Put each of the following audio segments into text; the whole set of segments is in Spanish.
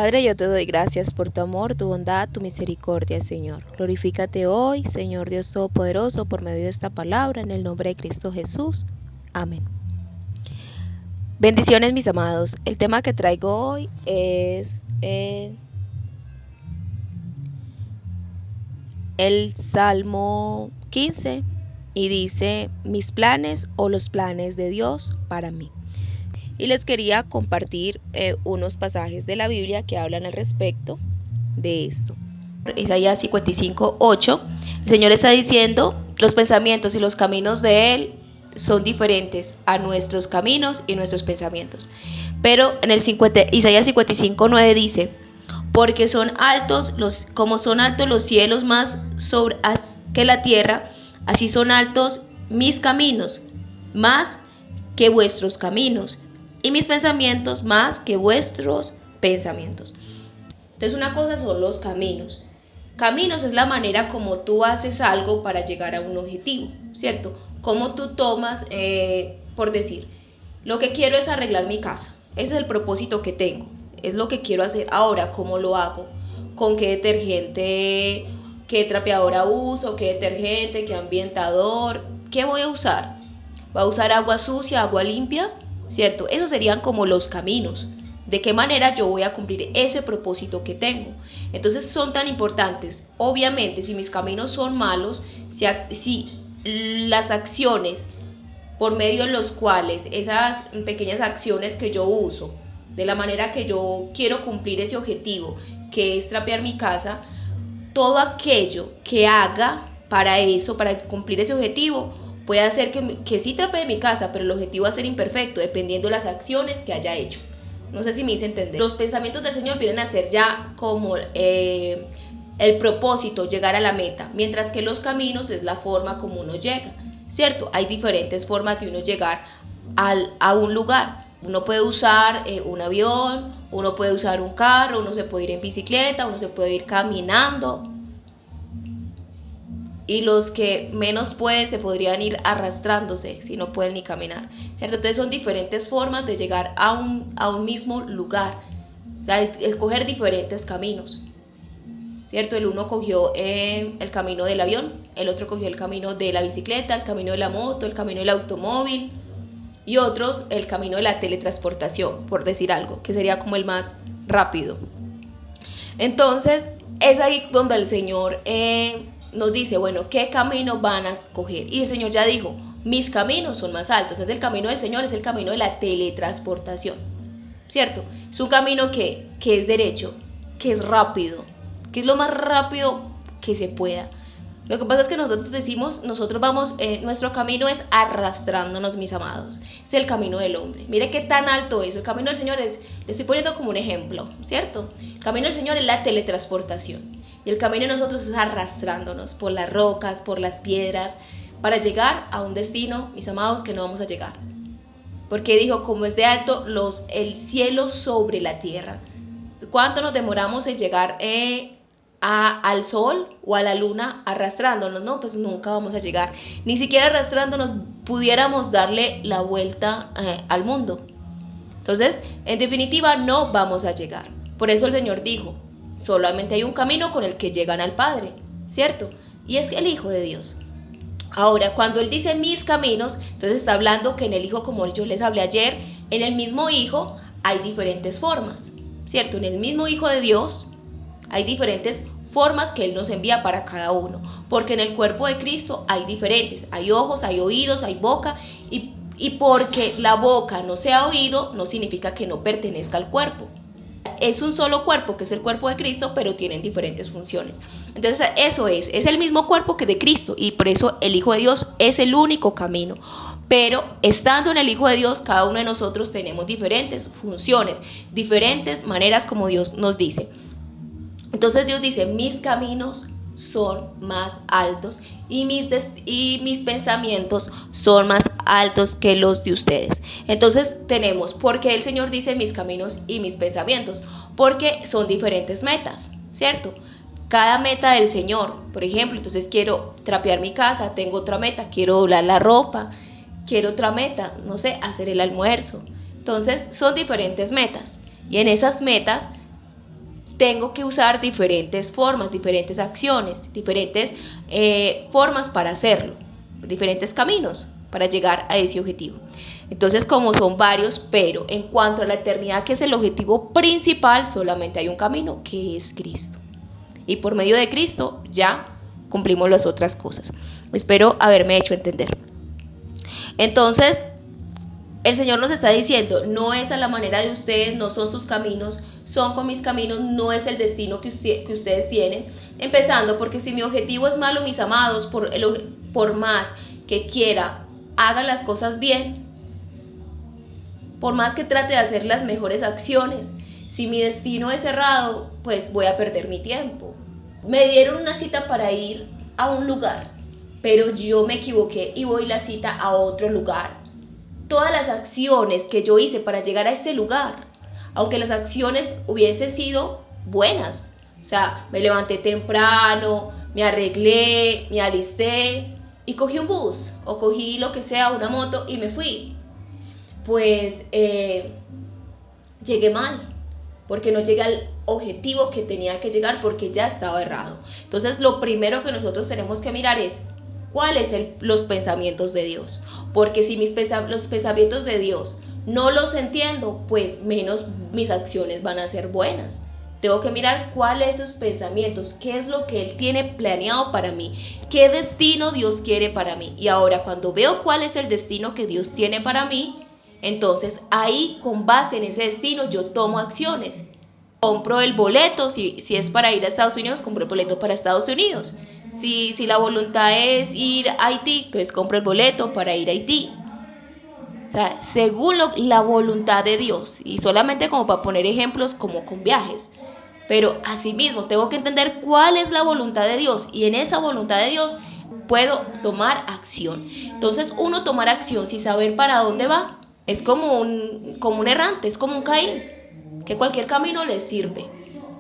Padre, yo te doy gracias por tu amor, tu bondad, tu misericordia, Señor. Glorifícate hoy, Señor Dios Todopoderoso, por medio de esta palabra, en el nombre de Cristo Jesús. Amén. Bendiciones, mis amados. El tema que traigo hoy es el Salmo 15 y dice: mis planes o los planes de Dios para mí. Y les quería compartir unos pasajes de la Biblia que hablan al respecto de esto. Isaías 55:8, el Señor está diciendo: los pensamientos y los caminos de Él son diferentes a nuestros caminos y nuestros pensamientos. Pero en el Isaías 55:9 dice: porque son altos como son altos los cielos más que la tierra, así son altos mis caminos más que vuestros caminos, y mis pensamientos más que vuestros pensamientos. Entonces, una cosa son los caminos. Caminos es la manera como tú haces algo para llegar a un objetivo, ¿cierto? Como tú tomas, por decir, lo que quiero es arreglar mi casa. Ese es el propósito que tengo. Es lo que quiero hacer. Ahora, ¿cómo lo hago? ¿Con qué detergente, qué trapeadora uso, qué detergente, qué ambientador? ¿Qué voy a usar? ¿Voy a usar agua sucia, agua limpia? ¿Cierto? Esos serían como los caminos. ¿De qué manera yo voy a cumplir ese propósito que tengo? Entonces son tan importantes. Obviamente, si mis caminos son malos, si las acciones por medio de los cuales, esas pequeñas acciones que yo uso, de la manera que yo quiero cumplir ese objetivo, que es trapear mi casa, todo aquello que haga para eso, para cumplir ese objetivo, puede hacer que sí trapee mi casa, pero el objetivo va a ser imperfecto, dependiendo de las acciones que haya hecho. No sé si me hice entender. Los pensamientos del Señor vienen a ser ya como el propósito, llegar a la meta, mientras que los caminos es la forma como uno llega, ¿cierto? Hay diferentes formas de uno llegar a un lugar. Uno puede usar un avión, uno puede usar un carro, uno se puede ir en bicicleta, uno se puede ir caminando. Y los que menos pueden se podrían ir arrastrándose si no pueden ni caminar, ¿cierto? Entonces son diferentes formas de llegar a un mismo lugar, o sea, escoger diferentes caminos, ¿cierto? El uno cogió el camino del avión, el otro cogió el camino de la bicicleta, el camino de la moto, el camino del automóvil, y otros el camino de la teletransportación, por decir algo, que sería como el más rápido. Entonces es ahí donde el Señor nos dice, bueno, ¿qué camino van a escoger? Y el Señor ya dijo, mis caminos son más altos. Es el camino del Señor, es el camino de la teletransportación, ¿cierto? Es un camino que es derecho, que es rápido, que es lo más rápido que se pueda. Lo que pasa es que nosotros vamos, nuestro camino es arrastrándonos, mis amados. Es el camino del hombre. Mire qué tan alto es. El camino del Señor le estoy poniendo como un ejemplo, ¿cierto? El camino del Señor es la teletransportación. Y el camino de nosotros es arrastrándonos por las rocas, por las piedras, para llegar a un destino, mis amados, que no vamos a llegar. Porque dijo, como es de alto el cielo sobre la tierra. ¿Cuánto nos demoramos en llegar al sol o a la luna arrastrándonos? No, pues nunca vamos a llegar. Ni siquiera arrastrándonos pudiéramos darle la vuelta al mundo. Entonces, en definitiva, no vamos a llegar. Por eso el Señor dijo, solamente hay un camino con el que llegan al Padre, ¿cierto? Y es el Hijo de Dios. Ahora, cuando Él dice mis caminos, entonces está hablando que en el Hijo, como yo les hablé ayer, en el mismo Hijo hay diferentes formas, ¿cierto? En el mismo Hijo de Dios hay diferentes formas que Él nos envía para cada uno, porque en el cuerpo de Cristo hay diferentes, hay ojos, hay oídos, hay boca, y porque la boca no sea oído, no significa que no pertenezca al cuerpo. Es un solo cuerpo, que es el cuerpo de Cristo, pero tienen diferentes funciones. Entonces eso es el mismo cuerpo que de Cristo, y por eso el Hijo de Dios es el único camino. Pero estando en el Hijo de Dios, cada uno de nosotros tenemos diferentes funciones, diferentes maneras como Dios nos dice. Entonces Dios dice, mis caminos son más altos y mis pensamientos son más altos que los de ustedes. Entonces tenemos, porque el Señor dice mis caminos y mis pensamientos, porque son diferentes metas, ¿cierto? Cada meta del Señor, por ejemplo, entonces quiero trapear mi casa, tengo otra meta, quiero doblar la ropa, quiero otra meta, no sé, hacer el almuerzo. Entonces son diferentes metas, y en esas metas tengo que usar diferentes formas, diferentes acciones, diferentes formas para hacerlo, diferentes caminos para llegar a ese objetivo. Entonces, como son varios, pero en cuanto a la eternidad, que es el objetivo principal, solamente hay un camino, que es Cristo. Y por medio de Cristo ya cumplimos las otras cosas. Espero haberme hecho entender. Entonces, el Señor nos está diciendo, no es a la manera de ustedes, no son sus caminos, son con mis caminos, no es el destino que ustedes tienen. Empezando porque si mi objetivo es malo, mis amados, por más que quiera, haga las cosas bien, por más que trate de hacer las mejores acciones, si mi destino es errado, pues voy a perder mi tiempo. Me dieron una cita para ir a un lugar, pero yo me equivoqué y voy la cita a otro lugar. Todas las acciones que yo hice para llegar a ese lugar, aunque las acciones hubiesen sido buenas, o sea, me levanté temprano, me arreglé, me alisté y cogí un bus o cogí lo que sea, una moto y me fui, pues llegué mal, porque no llegué al objetivo que tenía que llegar, porque ya estaba errado. Entonces lo primero que nosotros tenemos que mirar es cuáles son los pensamientos de Dios, porque si los pensamientos de Dios no los entiendo, pues menos mis acciones van a ser buenas. Tengo que mirar cuáles son sus pensamientos, qué es lo que Él tiene planeado para mí, qué destino Dios quiere para mí. Y ahora cuando veo cuál es el destino que Dios tiene para mí, entonces ahí con base en ese destino yo tomo acciones. Compro el boleto, si es para ir a Estados Unidos, compro el boleto para Estados Unidos. Si la voluntad es ir a Haití, entonces compro el boleto para ir a Haití. O sea, según la voluntad de Dios, y solamente como para poner ejemplos como con viajes. Pero asimismo tengo que entender cuál es la voluntad de Dios, y en esa voluntad de Dios puedo tomar acción. Entonces uno tomar acción sin saber para dónde va es como un errante, es como un Caín, que cualquier camino le sirve,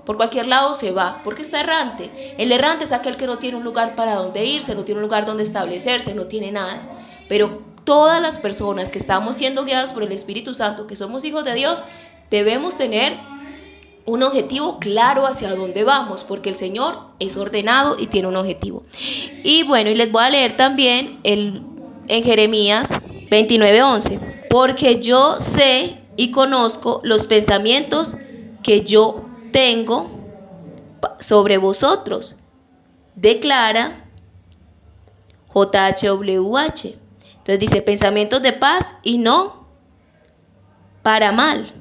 por cualquier lado se va, porque está errante. El errante es aquel que no tiene un lugar para donde irse, no tiene un lugar donde establecerse, no tiene nada. Pero todas las personas que estamos siendo guiadas por el Espíritu Santo, que somos hijos de Dios, debemos tener un objetivo claro hacia dónde vamos, porque el Señor es ordenado y tiene un objetivo. Y bueno, y les voy a leer también en Jeremías 29:11, porque yo sé y conozco los pensamientos que yo tengo sobre vosotros, declara JHWH. Entonces dice, pensamientos de paz y no para mal,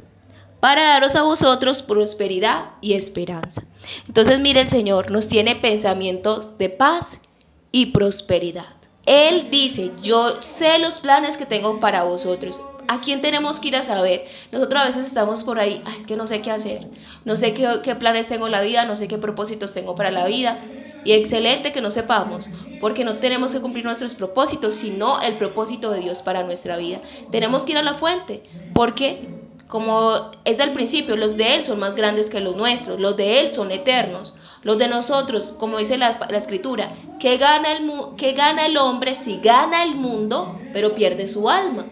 para daros a vosotros prosperidad y esperanza. Entonces mire, el Señor nos tiene pensamientos de paz y prosperidad. Él dice, yo sé los planes que tengo para vosotros. ¿A quién tenemos que ir a saber? Nosotros a veces estamos por ahí, es que no sé qué hacer, no sé qué planes tengo en la vida, no sé qué propósitos tengo para la vida. Y excelente que no sepamos, porque no tenemos que cumplir nuestros propósitos, sino el propósito de Dios para nuestra vida. Tenemos que ir a la fuente, porque como es al principio, los de Él son más grandes que los nuestros, los de Él son eternos. Los de nosotros, como dice la Escritura, ¿qué gana el hombre si gana el mundo, pero pierde su alma?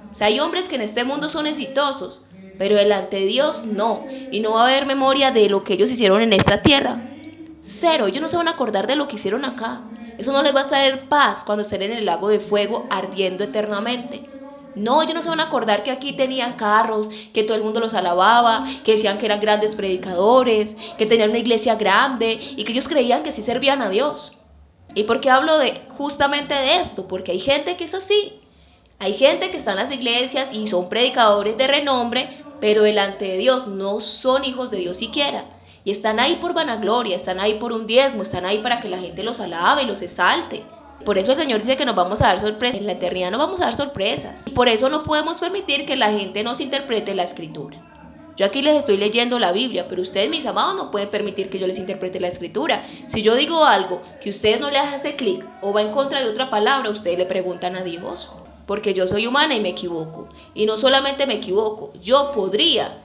O sea, hay hombres que en este mundo son exitosos, pero delante de Dios no. Y no va a haber memoria de lo que ellos hicieron en esta tierra. Cero, ellos no se van a acordar de lo que hicieron acá. Eso no les va a traer paz cuando estén en el lago de fuego ardiendo eternamente. No, ellos no se van a acordar que aquí tenían carros, que todo el mundo los alababa, que decían que eran grandes predicadores, que tenían una iglesia grande y que ellos creían que sí servían a Dios. ¿Y por qué hablo justamente de esto? Porque hay gente que es así. Hay gente que está en las iglesias y son predicadores de renombre, pero delante de Dios no son hijos de Dios siquiera. Y están ahí por vanagloria, están ahí por un diezmo, están ahí para que la gente los alabe y los exalte. Por eso el Señor dice que nos vamos a dar sorpresas. En la eternidad nos vamos a dar sorpresas. Y por eso no podemos permitir que la gente nos interprete la Escritura. Yo aquí les estoy leyendo la Biblia, pero ustedes, mis amados, no pueden permitir que yo les interprete la Escritura. Si yo digo algo que ustedes no les hace clic o va en contra de otra palabra, ustedes le preguntan a Dios. Porque yo soy humana y me equivoco. Y no solamente me equivoco, yo podría,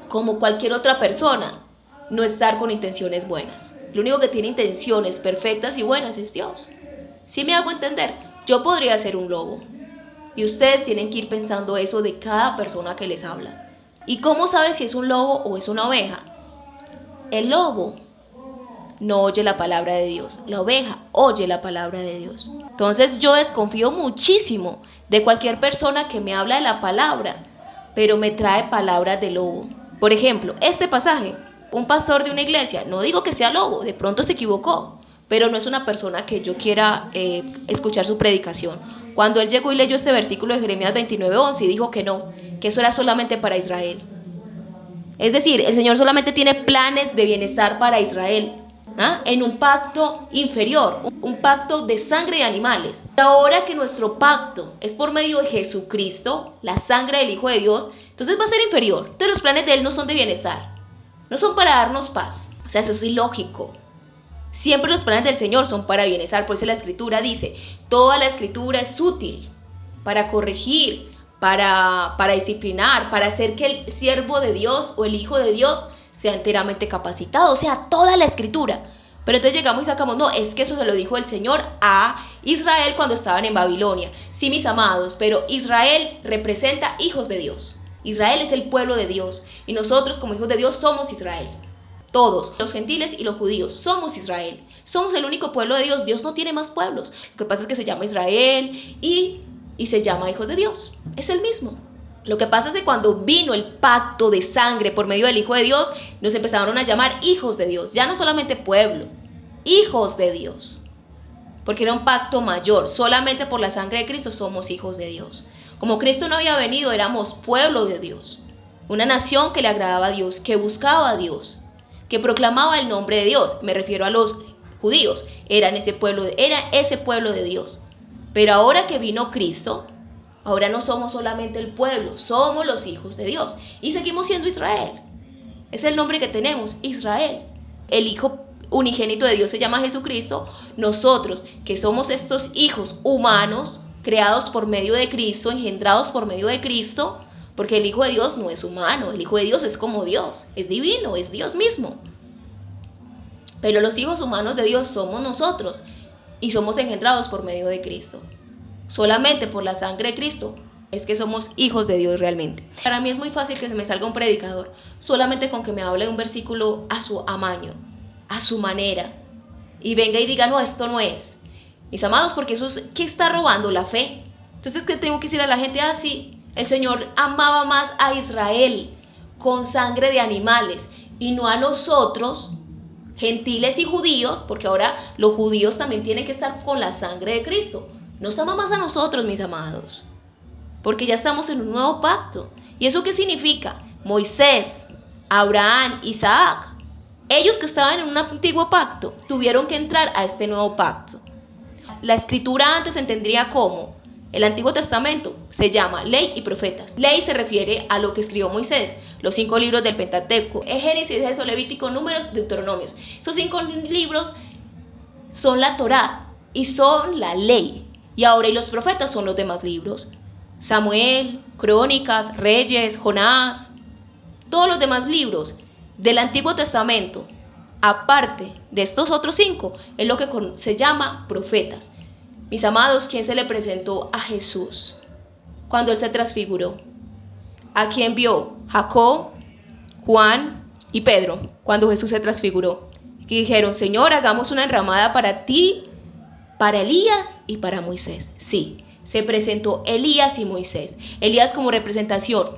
como cualquier otra persona, no estar con intenciones buenas. Lo único que tiene intenciones perfectas y buenas es Dios. ¿Sí me hago entender? Yo podría ser un lobo. Y ustedes tienen que ir pensando eso de cada persona que les habla. ¿Y cómo sabe si es un lobo o es una oveja? El lobo no oye la palabra de Dios, la oveja oye la palabra de Dios. Entonces yo desconfío muchísimo de cualquier persona que me habla de la palabra, pero me trae palabras de lobo. Por ejemplo, este pasaje, un pastor de una iglesia, no digo que sea lobo, de pronto se equivocó, pero no es una persona que yo quiera escuchar su predicación. Cuando él llegó y leyó este versículo de Jeremías 29:11 y dijo que no, que eso era solamente para Israel. Es decir, el Señor solamente tiene planes de bienestar para Israel, en un pacto inferior, un pacto de sangre de animales. Ahora que nuestro pacto es por medio de Jesucristo, la sangre del Hijo de Dios, entonces va a ser inferior. Entonces los planes de Él no son de bienestar, no son para darnos paz. O sea, eso es ilógico. Siempre los planes del Señor son para bienestar. Por eso la Escritura dice, toda la Escritura es útil para corregir, para disciplinar, para hacer que el siervo de Dios o el Hijo de Dios sea enteramente capacitado. O sea, toda la Escritura. Pero entonces llegamos y sacamos, no, es que eso se lo dijo el Señor a Israel cuando estaban en Babilonia. Sí, mis amados, pero Israel representa hijos de Dios. Israel es el pueblo de Dios y nosotros como hijos de Dios somos Israel. Todos, los gentiles y los judíos, somos Israel. Somos el único pueblo de Dios. Dios no tiene más pueblos. Lo que pasa es que se llama Israel y se llama hijos de Dios. Es el mismo. Lo que pasa es que cuando vino el pacto de sangre por medio del Hijo de Dios, nos empezaron a llamar hijos de Dios. Ya no solamente pueblo, hijos de Dios. Porque era un pacto mayor. Solamente por la sangre de Cristo somos hijos de Dios. Como Cristo no había venido, éramos pueblo de Dios. Una nación que le agradaba a Dios, que buscaba a Dios, que proclamaba el nombre de Dios. Me refiero a los judíos. Era ese pueblo de Dios. Pero ahora que vino Cristo, ahora no somos solamente el pueblo, somos los hijos de Dios. Y seguimos siendo Israel. Es el nombre que tenemos, Israel. El Hijo unigénito de Dios se llama Jesucristo. Nosotros, que somos estos hijos humanos, creados por medio de Cristo, engendrados por medio de Cristo, porque el Hijo de Dios no es humano, el Hijo de Dios es como Dios, es divino, es Dios mismo. Pero los hijos humanos de Dios somos nosotros y somos engendrados por medio de Cristo. Solamente por la sangre de Cristo es que somos hijos de Dios realmente. Para mí es muy fácil que se me salga un predicador solamente con que me hable de un versículo a su amaño, a su manera, y venga y diga, no, esto no es. Mis amados, porque eso es que está robando la fe. Entonces, ¿qué tengo que decir a la gente? Sí. El Señor amaba más a Israel con sangre de animales y no a nosotros, gentiles y judíos, porque ahora los judíos también tienen que estar con la sangre de Cristo. Nos ama más a nosotros, mis amados, porque ya estamos en un nuevo pacto. ¿Y eso qué significa? Moisés, Abraham, Isaac, ellos que estaban en un antiguo pacto, tuvieron que entrar a este nuevo pacto. La escritura antes se entendía como el Antiguo Testamento se llama Ley y Profetas. Ley se refiere a lo que escribió Moisés, los 5 libros del Pentateuco, Génesis, Éxodo, Levítico, Números, Deuteronomios. Esos 5 libros son la Torá y son la ley. Y ahora los profetas son los demás libros. Samuel, Crónicas, Reyes, Jonás, todos los demás libros del Antiguo Testamento, aparte de estos otros 5, es lo que se llama profetas. Mis amados, ¿quién se le presentó a Jesús cuando Él se transfiguró? ¿A quién vio? Jacob, Juan y Pedro cuando Jesús se transfiguró. Y dijeron, Señor, hagamos una enramada para ti, para Elías y para Moisés. Sí, se presentó Elías y Moisés. Elías como representación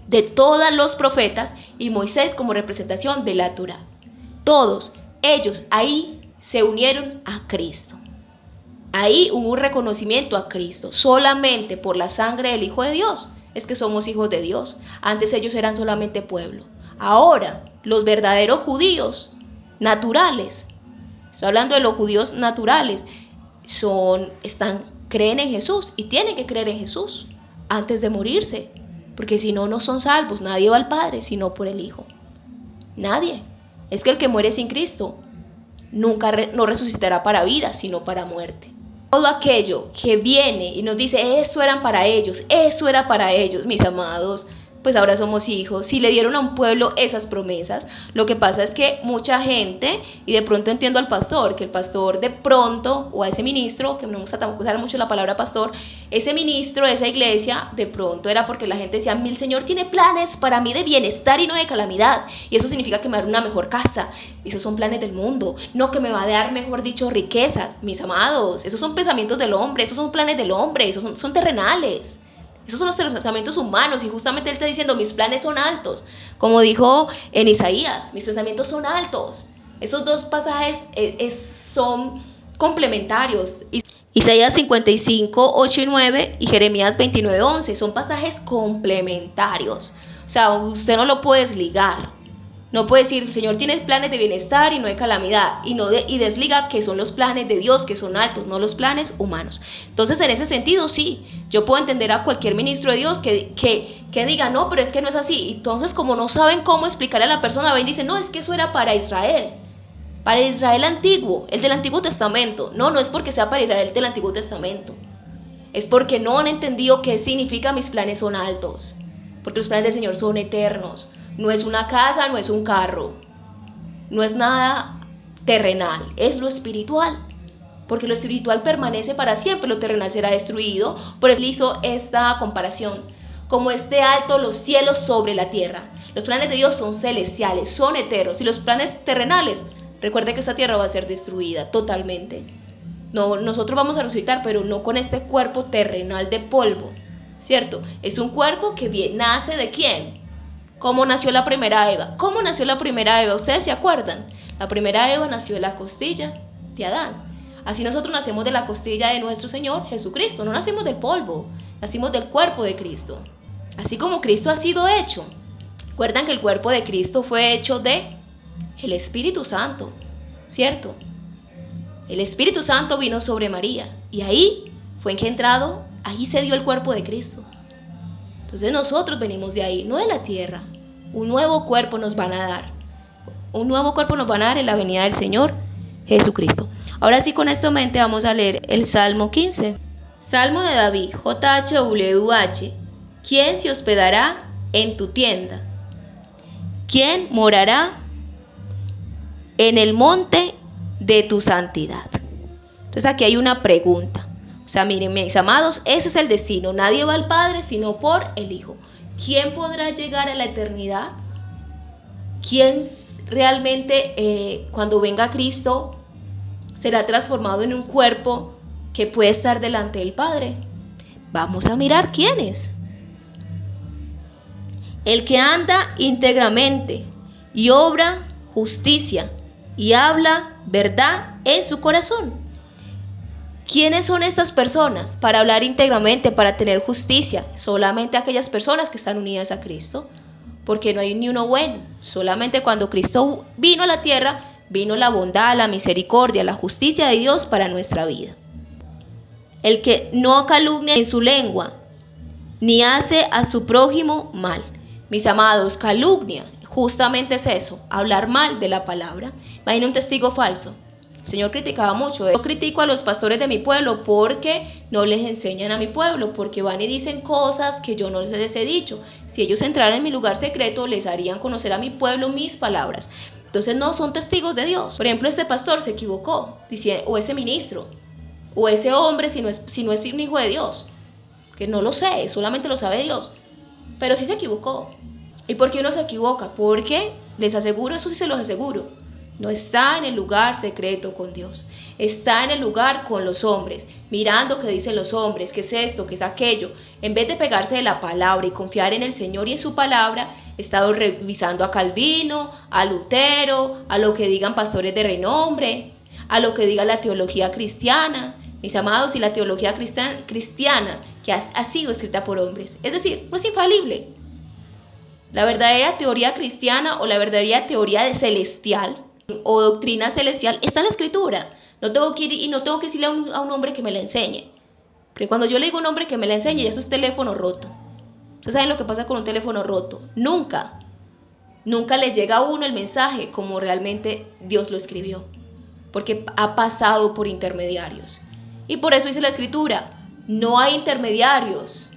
de todos los profetas y Moisés como representación de la Torá. Todos ellos ahí se unieron a Cristo. Ahí hubo un reconocimiento a Cristo. Solamente por la sangre del Hijo de Dios es que somos hijos de Dios. Antes ellos eran solamente pueblo. Ahora, los verdaderos judíos naturales, estoy hablando de los judíos naturales, creen en Jesús y tienen que creer en Jesús antes de morirse. Porque si no, no son salvos. Nadie va al Padre sino por el Hijo. Nadie. Es que el que muere sin Cristo no resucitará para vida, sino para muerte. Todo aquello que viene y nos dice, eso eran para ellos, eso era para ellos, mis amados, pues ahora somos hijos. Si le dieron a un pueblo esas promesas, lo que pasa es que mucha gente, y de pronto entiendo al pastor, que el pastor de pronto, o a ese ministro, que no me gusta tampoco usar mucho la palabra pastor, ese ministro de esa iglesia, de pronto era porque la gente decía, el Señor tiene planes para mí de bienestar y no de calamidad, y eso significa que me va a dar una mejor casa. Esos son planes del mundo, no que me va a dar, mejor dicho, riquezas. Mis amados, esos son pensamientos del hombre, esos son planes del hombre, esos son terrenales. Esos son los pensamientos humanos, y justamente él está diciendo, mis planes son altos. Como dijo en Isaías, mis pensamientos son altos. Esos dos pasajes son complementarios. Isaías 55, 8 y 9 y Jeremías 29, 11 son pasajes complementarios. O sea, usted no lo puede desligar. No puede decir, el Señor tiene planes de bienestar y no de calamidad, y desliga que son los planes de Dios, que son altos, no los planes humanos. Entonces, en ese sentido, sí, yo puedo entender a cualquier ministro de Dios que diga, no, pero es que no es así. Entonces, como no saben cómo explicarle a la persona, ven y dicen, no, es que eso era para Israel antiguo, el del Antiguo Testamento. No es porque sea para Israel del Antiguo Testamento. Es porque no han entendido qué significa mis planes son altos, porque los planes del Señor son eternos. No es una casa, no es un carro, no es nada terrenal, es lo espiritual, porque lo espiritual permanece para siempre, lo terrenal será destruido. Por eso hizo esta comparación, como es de alto los cielos sobre la tierra. Los planes de Dios son celestiales, son eternos, y los planes terrenales, recuerde que esta tierra va a ser destruida totalmente. No, nosotros vamos a resucitar, pero no con este cuerpo terrenal de polvo, ¿cierto? Es un cuerpo que nace ¿de quién? ¿Cómo nació la primera Eva? ¿Cómo nació la primera Eva? ¿Ustedes se acuerdan? La primera Eva nació de la costilla de Adán. Así nosotros nacemos de la costilla de nuestro Señor Jesucristo. No nacimos del polvo, nacimos del cuerpo de Cristo. Así como Cristo ha sido hecho. Recuerdan que el cuerpo de Cristo fue hecho de el Espíritu Santo, ¿cierto? El Espíritu Santo vino sobre María y ahí fue engendrado, ahí se dio el cuerpo de Cristo. Entonces nosotros venimos de ahí, no de la tierra. Un nuevo cuerpo nos van a dar. Un nuevo cuerpo nos van a dar en la venida del Señor Jesucristo. Ahora sí, con esto en mente, vamos a leer el Salmo 15. Salmo de David, JHWH. ¿Quién se hospedará en tu tienda? ¿Quién morará en el monte de tu santidad? Entonces aquí hay una pregunta. O sea, miren, mis amados, ese es el destino. Nadie va al Padre sino por el Hijo. ¿Quién podrá llegar a la eternidad? ¿Quién realmente, cuando venga Cristo, será transformado en un cuerpo que puede estar delante del Padre? Vamos a mirar quién es. El que anda íntegramente y obra justicia y habla verdad en su corazón. ¿Quiénes son estas personas? Para hablar íntegramente, para tener justicia, solamente aquellas personas que están unidas a Cristo, porque no hay ni uno bueno. Solamente cuando Cristo vino a la tierra, vino la bondad, la misericordia, la justicia de Dios para nuestra vida. El que no calumnia en su lengua, ni hace a su prójimo mal. Mis amados, calumnia, justamente es eso, hablar mal de la palabra. Imagina un testigo falso. El Señor criticaba mucho. Yo critico a los pastores de mi pueblo porque no les enseñan a mi pueblo, porque van y dicen cosas que yo no les he dicho. Si ellos entraran en mi lugar secreto, les harían conocer a mi pueblo mis palabras. Entonces no son testigos de Dios. Por ejemplo, este pastor se equivocó, o ese ministro, o ese hombre, si no es un hijo de Dios, que no lo sé, solamente lo sabe Dios, pero sí se equivocó. ¿Y por qué uno se equivoca? Porque les aseguro, eso sí se los aseguro, no está en el lugar secreto con Dios, está en el lugar con los hombres, mirando qué dicen los hombres, qué es esto, qué es aquello. En vez de pegarse de la palabra y confiar en el Señor y en su palabra, he estado revisando a Calvino, a Lutero, a lo que digan pastores de renombre, a lo que diga la teología cristiana. Mis amados, y la teología cristiana que ha sido escrita por hombres, es decir, no es infalible. La verdadera teoría cristiana o la verdadera teoría celestial o doctrina celestial está en la Escritura. No tengo que ir y no tengo que decirle a un hombre que me la enseñe. Porque cuando yo le digo a un hombre que me la enseñe, ya eso es teléfono roto. ¿Ustedes saben lo que pasa con un teléfono roto? Nunca le llega a uno el mensaje como realmente Dios lo escribió. Porque ha pasado por intermediarios. Y por eso dice la Escritura, no hay intermediarios.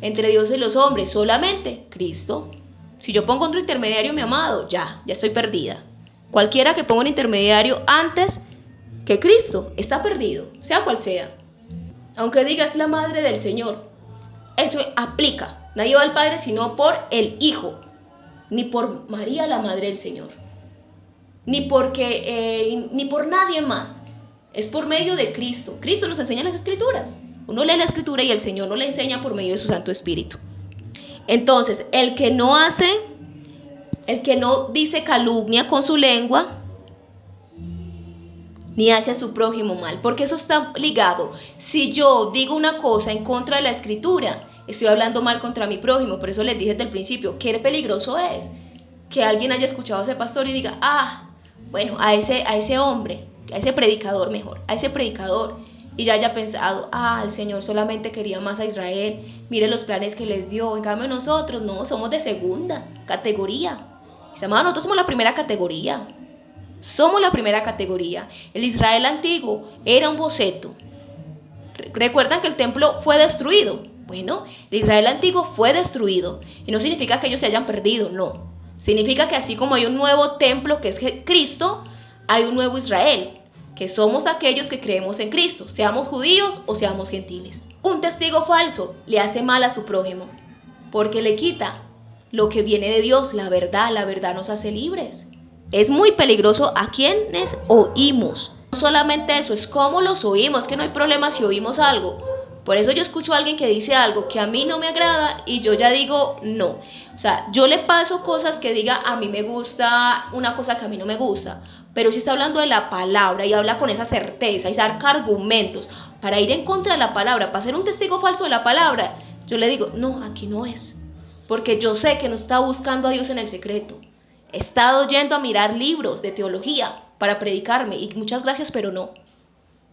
entre Dios y los hombres? Solamente Cristo. Si yo pongo otro intermediario, mi amado, ya estoy perdida. Cualquiera que ponga un intermediario antes que Cristo está perdido, sea cual sea. Aunque digas la madre del Señor, eso aplica. Nadie va al Padre sino por el Hijo, ni por María, la madre del Señor, ni por nadie más. Es por medio de Cristo. Cristo nos enseña las Escrituras. Uno lee la Escritura y el Señor nos la enseña por medio de su Santo Espíritu. Entonces, el que no dice calumnia con su lengua, ni hace a su prójimo mal, porque eso está ligado. Si yo digo una cosa en contra de la Escritura, estoy hablando mal contra mi prójimo. Por eso les dije desde el principio, qué peligroso es que alguien haya escuchado a ese pastor y diga, bueno, a ese hombre, a ese predicador mejor, a ese predicador, y ya haya pensado, el Señor solamente quería más a Israel, mire los planes que les dio. En cambio nosotros no, somos de segunda categoría. Nosotros somos la primera categoría. Somos la primera categoría. El Israel antiguo era un boceto. ¿Recuerdan que el templo fue destruido? Bueno, el Israel antiguo fue destruido. Y no significa que ellos se hayan perdido, no. Significa que así como hay un nuevo templo que es Cristo, hay un nuevo Israel, que somos aquellos que creemos en Cristo, seamos judíos o seamos gentiles. Un testigo falso le hace mal a su prójimo, porque le quita lo que viene de Dios, la verdad nos hace libres. Es muy peligroso a quienes oímos. No solamente eso, es cómo los oímos, que no hay problema si oímos algo. Por eso yo escucho a alguien que dice algo que a mí no me agrada y yo ya digo no. O sea, yo le paso cosas que diga a mí me gusta una cosa que a mí no me gusta. Pero si está hablando de la palabra y habla con esa certeza y saca argumentos para ir en contra de la palabra, para ser un testigo falso de la palabra, yo le digo, no, aquí no es. Porque yo sé que no está buscando a Dios en el secreto. He estado yendo a mirar libros de teología para predicarme y muchas gracias, pero no.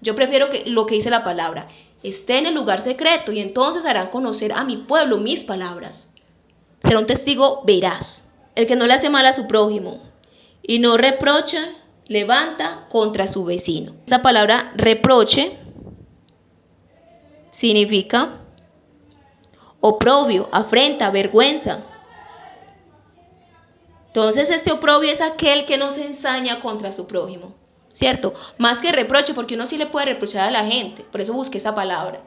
Yo prefiero que lo que dice la palabra esté en el lugar secreto y entonces harán conocer a mi pueblo mis palabras. Será un testigo veraz. El que no le hace mal a su prójimo y no reprocha, levanta contra su vecino. Esta palabra reproche significa oprobio, afrenta, vergüenza. Entonces este oprobio es aquel que no se ensaña contra su prójimo, ¿cierto? Más que reproche, porque uno sí le puede reprochar a la gente, por eso busqué esa palabra.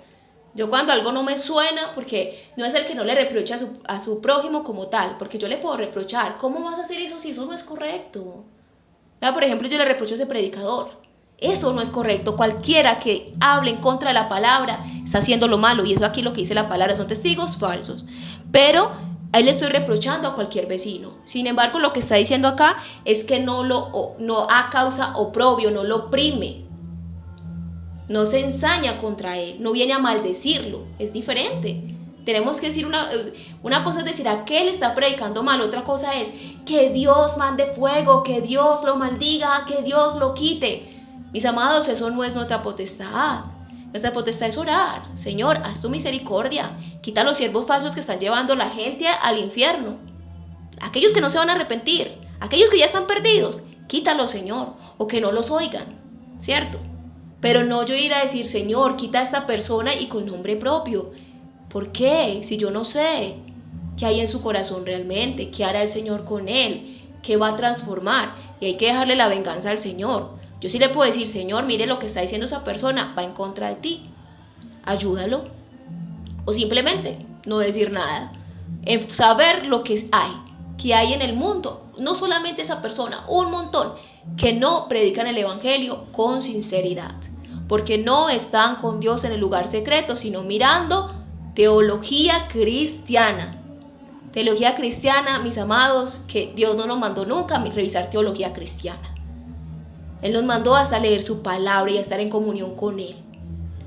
Yo cuando algo no me suena, porque no es el que no le reprocha a su prójimo como tal, porque yo le puedo reprochar, ¿cómo vas a hacer eso si eso no es correcto? Por ejemplo, yo le reprocho a ese predicador, eso no es correcto. Cualquiera que hable en contra de la palabra está haciendo lo malo, y eso aquí lo que dice la palabra, son testigos falsos. Pero ahí le estoy reprochando a cualquier vecino. Sin embargo, lo que está diciendo acá es que no causa oprobio, no lo oprime, no se ensaña contra él, no viene a maldecirlo, es diferente. Tenemos que decir una cosa es decir, aquel está predicando mal, otra cosa es que Dios mande fuego, que Dios lo maldiga, que Dios lo quite. Mis amados, eso no es nuestra potestad. Nuestra potestad es orar. Señor, haz tu misericordia. Quita a los siervos falsos que están llevando la gente al infierno. Aquellos que no se van a arrepentir, aquellos que ya están perdidos, quítalos, Señor, o que no los oigan, ¿cierto? Pero no yo ir a decir, Señor, quita a esta persona y con nombre propio. ¿Por qué? Si yo no sé qué hay en su corazón realmente, qué hará el Señor con él, qué va a transformar. Y hay que dejarle la venganza al Señor. Yo sí le puedo decir, Señor, mire lo que está diciendo esa persona, va en contra de ti, ayúdalo. O simplemente no decir nada, en saber lo que hay en el mundo, no solamente esa persona, un montón, que no predican el evangelio con sinceridad, porque no están con Dios en el lugar secreto, sino mirando teología cristiana. Teología cristiana, mis amados, que Dios no nos mandó nunca a revisar teología cristiana. Él nos mandó hasta leer su palabra y a estar en comunión con Él.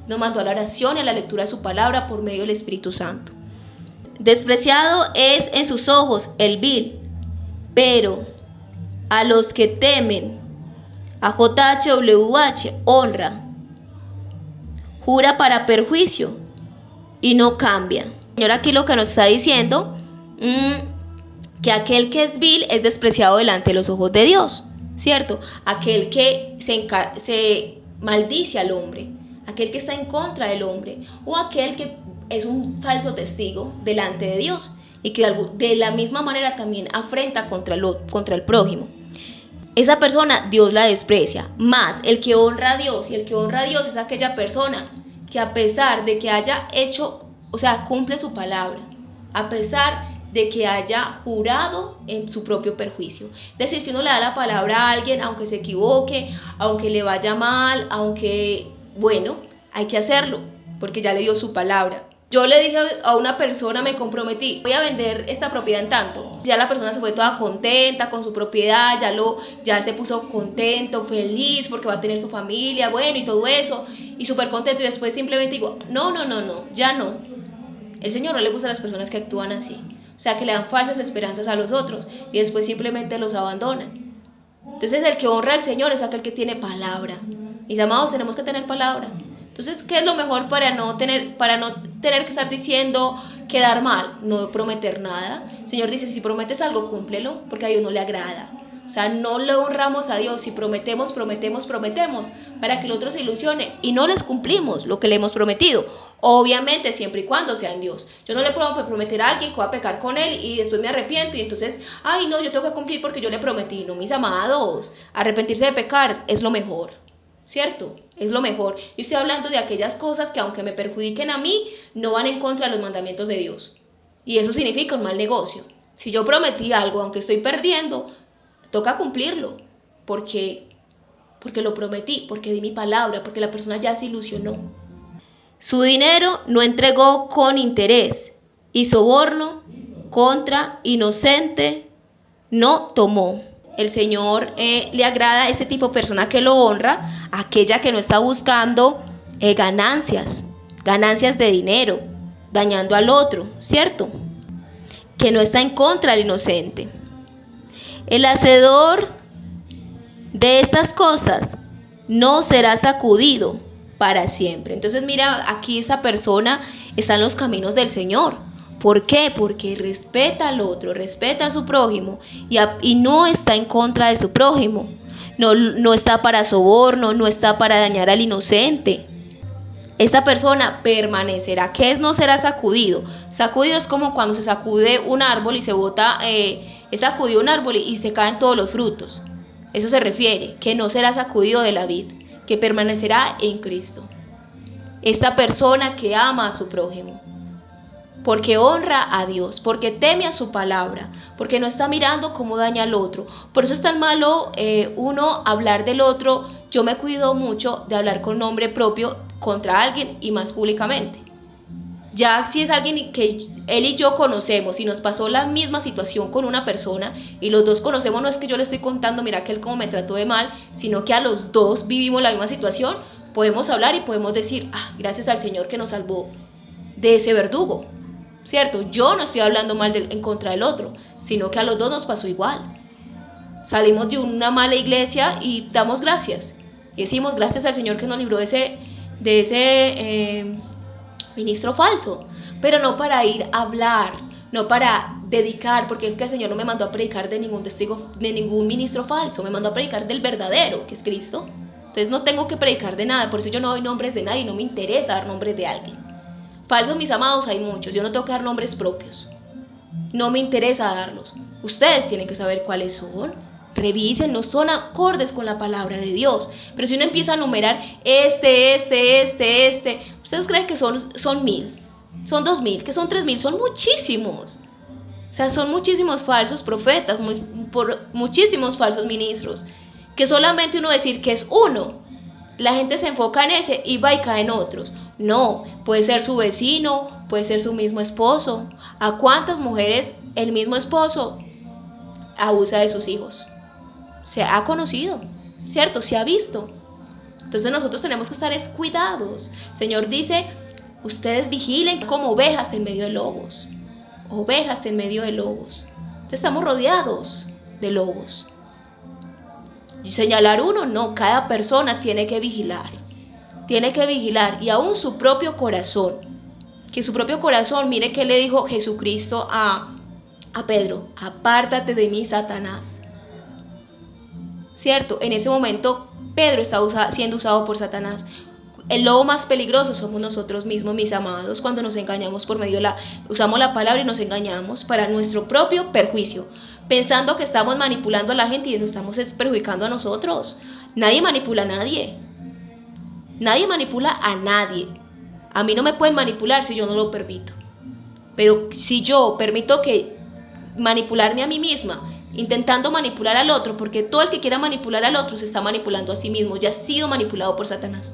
Nos mandó a la oración y a la lectura de su palabra por medio del Espíritu Santo. Despreciado es en sus ojos el vil, pero a los que temen a JHWH honra. Jura para perjuicio y no cambia. Señor, aquí lo que nos está diciendo, que aquel que es vil es despreciado delante de los ojos de Dios. ¿Cierto? Aquel que se maldice al hombre, aquel que está en contra del hombre, o aquel que es un falso testigo delante de Dios y que de la misma manera también afrenta contra el prójimo. Esa persona Dios la desprecia, más el que honra a Dios, y el que honra a Dios es aquella persona que a pesar de que haya hecho, o sea, cumple su palabra, a pesar de que haya jurado en su propio perjuicio. Es decir, si uno le da la palabra a alguien, aunque se equivoque, aunque le vaya mal, aunque, bueno, hay que hacerlo, porque ya le dio su palabra. Yo le dije a una persona, me comprometí, voy a vender esta propiedad en tanto. Ya la persona se fue toda contenta con su propiedad, ya se puso contento, feliz, porque va a tener su familia, bueno, y todo eso, y súper contento, y después simplemente digo, no, ya no. El Señor no le gusta a las personas que actúan así, o sea, que le dan falsas esperanzas a los otros, y después simplemente los abandonan. Entonces el que honra al Señor es aquel que tiene palabra. Mis amados, tenemos que tener palabra. Entonces, ¿qué es lo mejor para no tener que estar diciendo, quedar mal? No prometer nada. El Señor dice, si prometes algo, cúmplelo, porque a Dios no le agrada. O sea, no le honramos a Dios si prometemos para que el otro se ilusione y no les cumplimos lo que le hemos prometido. Obviamente, siempre y cuando sea en Dios. Yo no le puedo prometer a alguien que voy a pecar con él y después me arrepiento y entonces, ay no, yo tengo que cumplir porque yo le prometí. No, mis amados, arrepentirse de pecar es lo mejor. ¿Cierto? Es lo mejor. Yo estoy hablando de aquellas cosas que aunque me perjudiquen a mí, no van en contra de los mandamientos de Dios. Y eso significa un mal negocio. Si yo prometí algo, aunque estoy perdiendo, toca cumplirlo. Porque lo prometí, porque di mi palabra, porque la persona ya se ilusionó. Su dinero no entregó con interés y soborno contra inocente no tomó. El Señor le agrada a ese tipo de persona que lo honra, aquella que no está buscando ganancias de dinero, dañando al otro, ¿cierto? Que no está en contra del inocente. El hacedor de estas cosas no será sacudido para siempre. Entonces mira, aquí esa persona está en los caminos del Señor. ¿Por qué? Porque respeta al otro, respeta a su prójimo y no está en contra de su prójimo. No está para soborno, no está para dañar al inocente. Esta persona permanecerá. ¿Qué es no será sacudido? Sacudido es como cuando se sacude un árbol y se bota, es sacudido un árbol y se caen todos los frutos. Eso se refiere, que no será sacudido de la vid, que permanecerá en Cristo. Esta persona que ama a su prójimo, porque honra a Dios, porque teme a su palabra, porque no está mirando cómo daña al otro. Por eso es tan malo uno hablar del otro. Yo me cuido mucho de hablar con nombre propio contra alguien y más públicamente. Ya si es alguien que él y yo conocemos y nos pasó la misma situación con una persona y los dos conocemos, no es que yo le estoy contando, mira que él como me trató de mal, sino que a los dos vivimos la misma situación, podemos hablar y podemos decir, gracias al Señor que nos salvó de ese verdugo. ¿Cierto? Yo no estoy hablando mal en contra del otro, sino que a los dos nos pasó igual. Salimos de una mala iglesia y damos gracias. Y decimos gracias al Señor que nos libró de ese ministro falso. Pero no para ir a hablar, no para dedicar, porque es que el Señor no me mandó a predicar de ningún testigo, de ningún ministro falso. Me mandó a predicar del verdadero, que es Cristo. Entonces no tengo que predicar de nada, por eso yo no doy nombres de nadie, no me interesa dar nombres de alguien. Falsos, mis amados, hay muchos. Yo no tengo que dar nombres propios. No me interesa darlos. Ustedes tienen que saber cuáles son. Revisen, no son acordes con la palabra de Dios. Pero si uno empieza a numerar ¿ustedes creen que son 1000? Son 2000, que son 3000, son muchísimos. O sea, son muchísimos falsos profetas, muchísimos falsos ministros. Que solamente uno decir que es uno, la gente se enfoca en ese y va y cae en otros. No, puede ser su vecino, puede ser su mismo esposo. ¿A cuántas mujeres el mismo esposo abusa de sus hijos? Se ha conocido, ¿cierto? Se ha visto. Entonces nosotros tenemos que estar cuidados. El Señor dice, ustedes vigilen como ovejas en medio de lobos. Ovejas en medio de lobos. Entonces estamos rodeados de lobos. Y señalar uno, no, cada persona tiene que vigilar y aún su propio corazón, que su propio corazón, mire que le dijo Jesucristo a Pedro, apártate de mí, Satanás, ¿cierto? En ese momento Pedro está siendo usado por Satanás. el lobo más peligroso somos nosotros mismos, mis amados, cuando nos engañamos por medio de usamos la palabra y nos engañamos para nuestro propio perjuicio, pensando que estamos manipulando a la gente y nos estamos perjudicando a nosotros. Nadie manipula a nadie. Nadie manipula a nadie. A mí no me pueden manipular si yo no lo permito. Pero si yo permito que manipularme a mí misma, intentando manipular al otro, porque todo el que quiera manipular al otro se está manipulando a sí mismo, ya ha sido manipulado por Satanás.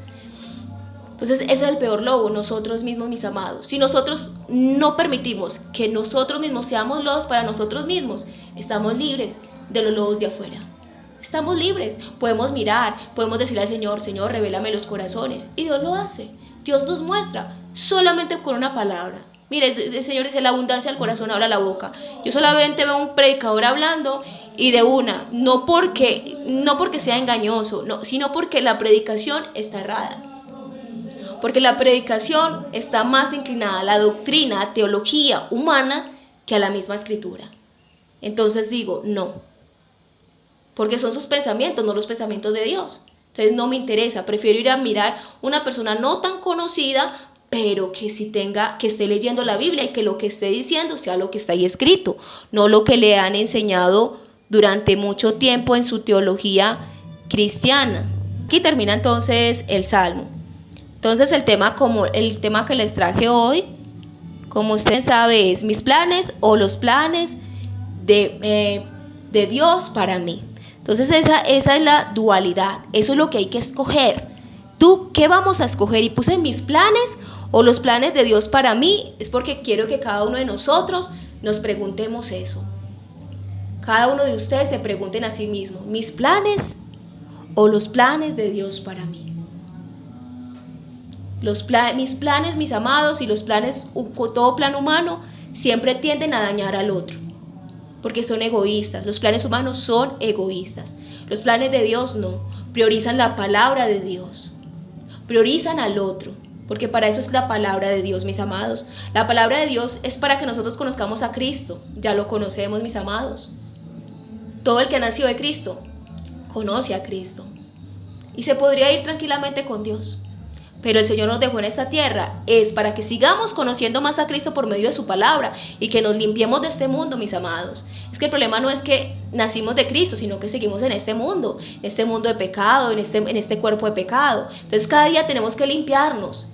Entonces ese es el peor lobo, nosotros mismos, mis amados. Si nosotros no permitimos que nosotros mismos seamos lobos para nosotros mismos, estamos libres de los lobos de afuera. Estamos libres, podemos mirar, podemos decirle al Señor, Señor, revélame los corazones, y Dios lo hace. Dios nos muestra solamente con una palabra. Mire, el Señor dice, la abundancia del corazón habla la boca. Yo solamente veo un predicador hablando y de una, no porque sea engañoso, no, sino porque la predicación está errada. Porque la predicación está más inclinada a la doctrina, a teología humana que a la misma escritura. Entonces digo, no. Porque son sus pensamientos, no los pensamientos de Dios. Entonces no me interesa, prefiero ir a mirar una persona no tan conocida, pero que que esté leyendo la Biblia y que lo que esté diciendo sea lo que está ahí escrito, no lo que le han enseñado durante mucho tiempo en su teología cristiana. Aquí termina entonces el Salmo. Entonces el tema que les traje hoy, como usted sabe, es mis planes o los planes de Dios para mí. Entonces esa es la dualidad, eso es lo que hay que escoger. ¿Tú qué vamos a escoger? Y puse mis planes o los planes de Dios para mí, es porque quiero que cada uno de nosotros nos preguntemos eso. Cada uno de ustedes se pregunten a sí mismo, ¿mis planes o los planes de Dios para mí? Mis planes, mis amados, y los planes, todo plan humano, siempre tienden a dañar al otro, porque son egoístas. Los planes humanos son egoístas. Los planes de Dios no, priorizan la palabra de Dios, priorizan al otro, porque para eso es la palabra de Dios, mis amados. La palabra de Dios es para que nosotros conozcamos a Cristo. Ya lo conocemos, mis amados. Todo el que ha nacido de Cristo conoce a Cristo y se podría ir tranquilamente con Dios. Pero el Señor nos dejó en esta tierra es para que sigamos conociendo más a Cristo por medio de su palabra y que nos limpiemos de este mundo, mis amados. Es que el problema no es que nacimos de Cristo, sino que seguimos en este mundo de pecado, en este cuerpo de pecado. Entonces cada día tenemos que limpiarnos.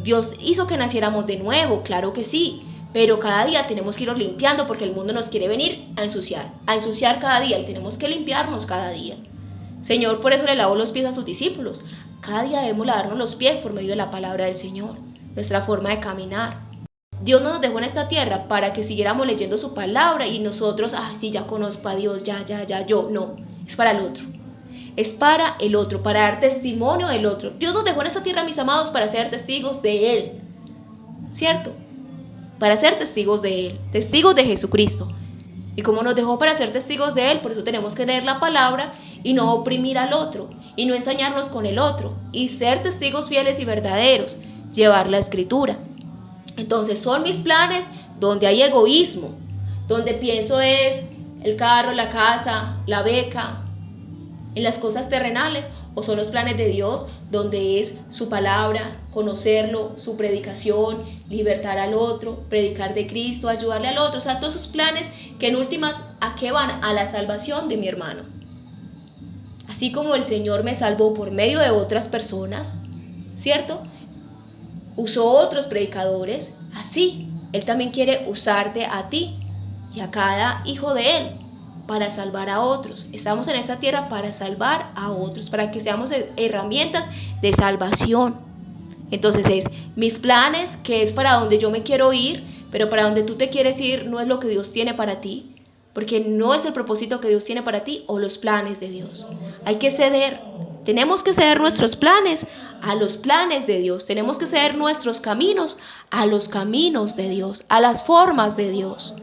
Dios hizo que naciéramos de nuevo, claro que sí, pero cada día tenemos que irnos limpiando porque el mundo nos quiere venir a ensuciar cada día, y tenemos que limpiarnos cada día. Señor, por eso le lavó los pies a sus discípulos. Cada día debemos lavarnos los pies por medio de la palabra del Señor, nuestra forma de caminar. Dios no nos dejó en esta tierra para que siguiéramos leyendo su palabra y nosotros, sí, ya conozco a Dios, yo. No, es para el otro. Es para el otro, para dar testimonio del otro. Dios nos dejó en esta tierra, mis amados, para ser testigos de Él. ¿Cierto? Para ser testigos de Él, testigos de Jesucristo. Y como nos dejó para ser testigos de Él, por eso tenemos que leer la palabra y no oprimir al otro, y no ensañarnos con el otro, y ser testigos fieles y verdaderos, llevar la escritura. Entonces son mis planes donde hay egoísmo, donde pienso es el carro, la casa, la beca, en las cosas terrenales, o son los planes de Dios donde es su palabra, conocerlo, su predicación, libertar al otro, predicar de Cristo, ayudarle al otro. O sea, todos esos planes que en últimas, ¿a qué van? A la salvación de mi hermano. Así como el Señor me salvó por medio de otras personas, ¿cierto? Usó otros predicadores, así Él también quiere usarte a ti y a cada hijo de Él para salvar a otros. Estamos en esta tierra para salvar a otros, para que seamos herramientas de salvación. Entonces es mis planes, que es para donde yo me quiero ir, pero para donde tú te quieres ir no es lo que Dios tiene para ti, porque no es el propósito que Dios tiene para ti o los planes de Dios. Hay que ceder. Tenemos que ceder nuestros planes a los planes de Dios. Tenemos que ceder nuestros caminos a los caminos de Dios, a las formas de Dios.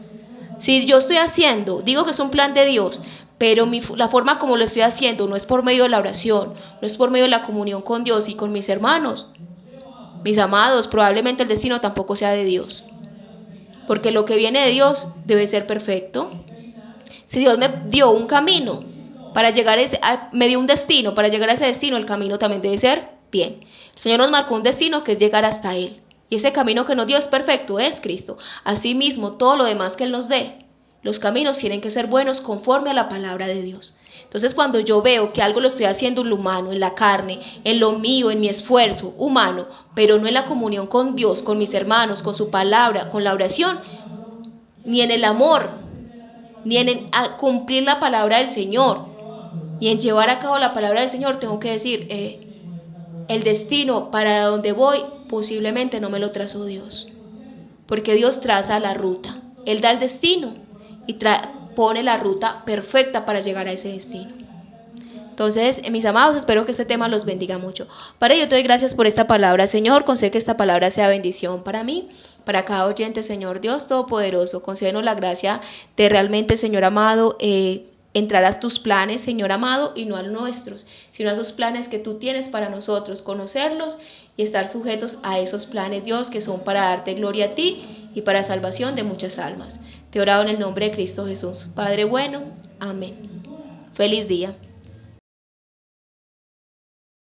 Si yo estoy haciendo, digo que es un plan de Dios, pero la forma como lo estoy haciendo no es por medio de la oración, no es por medio de la comunión con Dios y con mis hermanos, mis amados, probablemente el destino tampoco sea de Dios. Porque lo que viene de Dios debe ser perfecto. Si Dios me dio un camino para llegar me dio un destino, para llegar a ese destino, el camino también debe ser Bien, el Señor nos marcó un destino que es llegar hasta Él. Y ese camino que nos dio es perfecto, es Cristo. Asimismo, todo lo demás que Él nos dé, los caminos tienen que ser buenos conforme a la palabra de Dios. Entonces, cuando yo veo que algo lo estoy haciendo en lo humano, en la carne, en lo mío, en mi esfuerzo humano, pero no en la comunión con Dios, con mis hermanos, con su palabra, con la oración, ni en el amor, ni en cumplir la palabra del Señor, ni en llevar a cabo la palabra del Señor, tengo que decir, el destino para donde voy posiblemente no me lo trazó Dios, porque Dios traza la ruta, Él da el destino y pone la ruta perfecta para llegar a ese destino. Entonces, mis amados, espero que este tema los bendiga mucho. Padre, yo te doy gracias por esta palabra, Señor. Concede que esta palabra sea bendición para mí, para cada oyente, Señor Dios Todopoderoso. Concédenos la gracia de realmente, Señor amado, entrar a tus planes, Señor amado, y no a los nuestros, sino a esos planes que tú tienes para nosotros, conocerlos y estar sujetos a esos planes, Dios, que son para darte gloria a ti y para salvación de muchas almas. Te he orado en el nombre de Cristo Jesús. Padre bueno, amén. Feliz día.